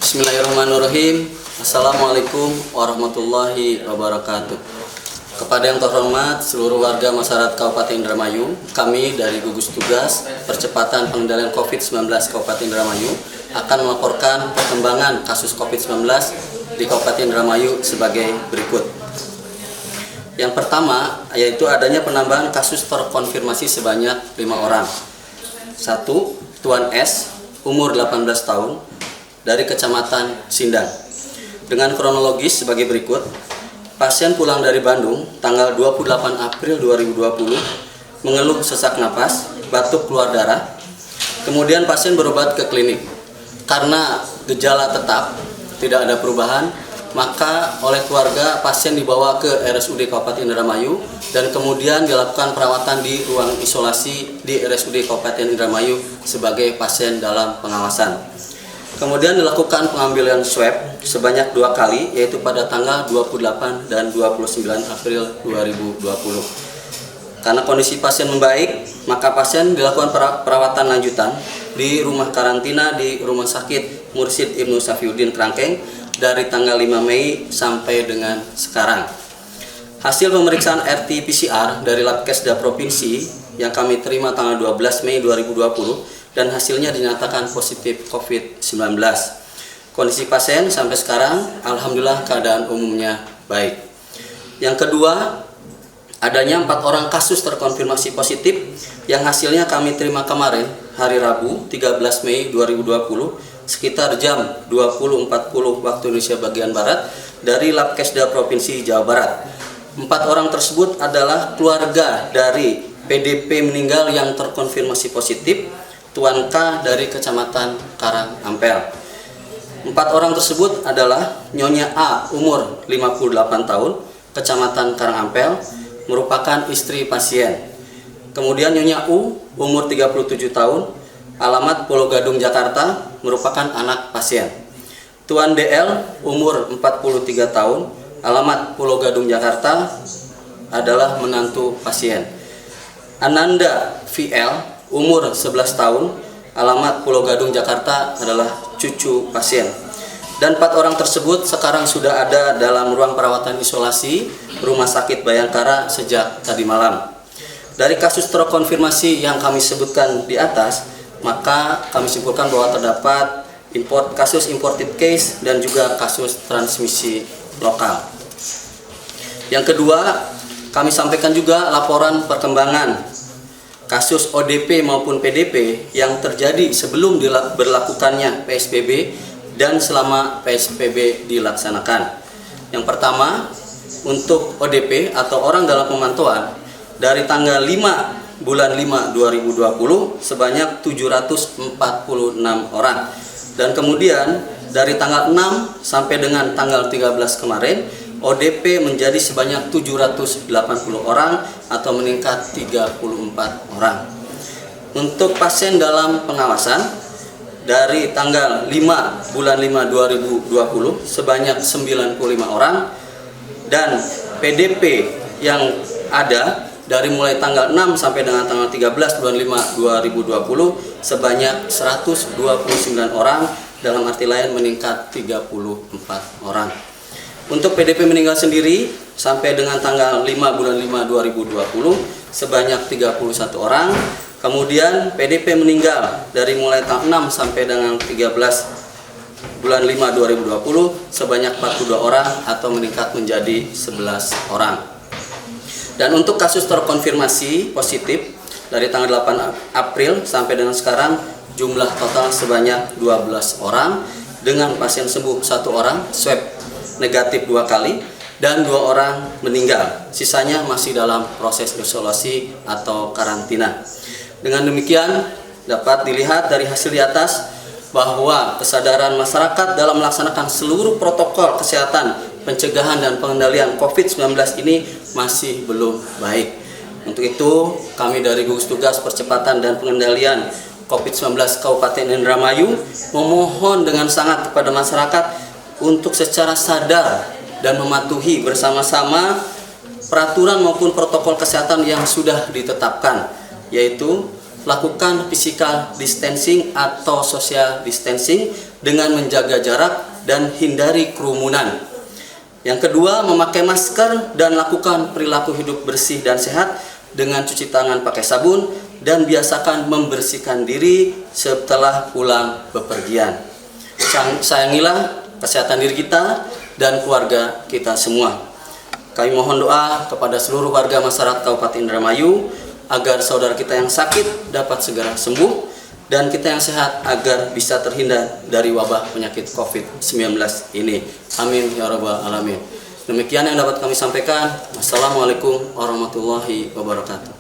Bismillahirrahmanirrahim. Assalamualaikum warahmatullahi wabarakatuh. Kepada yang terhormat seluruh warga masyarakat Kabupaten Indramayu, kami dari gugus tugas percepatan pengendalian COVID-19 Kabupaten Indramayu akan melaporkan perkembangan kasus COVID-19 di Kabupaten Indramayu sebagai berikut. Yang pertama yaitu adanya penambahan kasus terkonfirmasi sebanyak 5 orang. 1. Tuan S, umur 18 tahun, dari Kecamatan Sindang. Dengan kronologis sebagai berikut. Pasien pulang dari Bandung tanggal 28 April 2020, mengeluh sesak napas, batuk keluar darah. Kemudian pasien berobat ke klinik. Karena gejala tetap, tidak ada perubahan, maka oleh keluarga pasien dibawa ke RSUD Kabupaten Indramayu dan kemudian dilakukan perawatan di ruang isolasi di RSUD Kabupaten Indramayu sebagai pasien dalam pengawasan. Kemudian dilakukan pengambilan swab sebanyak 2 kali, yaitu pada tanggal 28 dan 29 April 2020. Karena kondisi pasien membaik, maka pasien dilakukan perawatan lanjutan di rumah karantina di Rumah Sakit Mursyid Ibnu Safiuddin Krangkeng dari tanggal 5 Mei sampai dengan sekarang. Hasil pemeriksaan RT-PCR dari Labkesda Provinsi yang kami terima tanggal 12 Mei 2020 dan hasilnya dinyatakan positif COVID-19. Kondisi pasien sampai sekarang alhamdulillah keadaan umumnya baik. Yang kedua, adanya 4 orang kasus terkonfirmasi positif yang hasilnya kami terima kemarin hari Rabu 13 Mei 2020 sekitar jam 20.40 waktu Indonesia bagian Barat dari Labkesda Provinsi Jawa Barat. 4 orang tersebut adalah keluarga dari PDP meninggal yang terkonfirmasi positif, Tuan K dari Kecamatan Karangampel. 4 orang tersebut adalah Nyonya A umur 58 tahun, Kecamatan Karangampel, merupakan istri pasien. Kemudian Nyonya U umur 37 tahun, alamat Pulau Gadung, Jakarta, merupakan anak pasien. Tuan DL umur 43 tahun, alamat Pulau Gadung, Jakarta, adalah menantu pasien. Ananda VL umur 11 tahun, alamat Pulau Gadung, Jakarta, adalah cucu pasien. Dan 4 orang tersebut sekarang sudah ada dalam ruang perawatan isolasi Rumah Sakit Bayangkara sejak tadi malam. Dari kasus terkonfirmasi yang kami sebutkan di atas, maka kami simpulkan bahwa terdapat kasus imported case dan juga kasus transmisi lokal. Yang kedua, kami sampaikan juga laporan perkembangan kasus ODP maupun PDP yang terjadi sebelum berlakukannya PSBB dan selama PSBB dilaksanakan. Yang pertama, untuk ODP atau orang dalam pemantauan dari tanggal 5 bulan 5 2020 sebanyak 746 orang. Dan kemudian dari tanggal 6 sampai dengan tanggal 13 kemarin ODP menjadi sebanyak 780 orang atau meningkat 34 orang. Untuk pasien dalam pengawasan dari tanggal 5 bulan 5 2020 sebanyak 95 orang dan PDP yang ada dari mulai tanggal 6 sampai dengan tanggal 13 bulan 5 2020 sebanyak 129 orang, dalam arti lain meningkat 34 orang. Untuk PDP meninggal sendiri sampai dengan tanggal 5 bulan 5 2020 sebanyak 31 orang. Kemudian PDP meninggal dari mulai tanggal 6 sampai dengan 13 bulan 5 2020 sebanyak 42 orang atau meningkat menjadi 11 orang. Dan untuk kasus terkonfirmasi positif dari tanggal 8 April sampai dengan sekarang jumlah total sebanyak 12 orang dengan pasien sembuh 1 orang, swab negatif 2 kali, dan 2 orang meninggal. Sisanya masih dalam proses isolasi atau karantina. Dengan demikian dapat dilihat dari hasil di atas bahwa kesadaran masyarakat dalam melaksanakan seluruh protokol kesehatan pencegahan dan pengendalian COVID-19 ini masih belum baik. Untuk itu kami dari gugus tugas percepatan dan pengendalian COVID-19 Kabupaten Indramayu memohon dengan sangat kepada masyarakat untuk secara sadar dan mematuhi bersama-sama peraturan maupun protokol kesehatan yang sudah ditetapkan, yaitu lakukan physical distancing atau social distancing dengan menjaga jarak dan hindari kerumunan. Yang kedua, memakai masker dan lakukan perilaku hidup bersih dan sehat dengan cuci tangan pakai sabun dan biasakan membersihkan diri setelah pulang bepergian. Sayangilah kesehatan diri kita dan keluarga kita semua. Kami mohon doa kepada seluruh warga masyarakat Kabupaten Indramayu agar saudara kita yang sakit dapat segera sembuh dan kita yang sehat agar bisa terhindar dari wabah penyakit COVID-19 ini. Amin ya rabbal alamin. Demikian yang dapat kami sampaikan. Wassalamualaikum warahmatullahi wabarakatuh.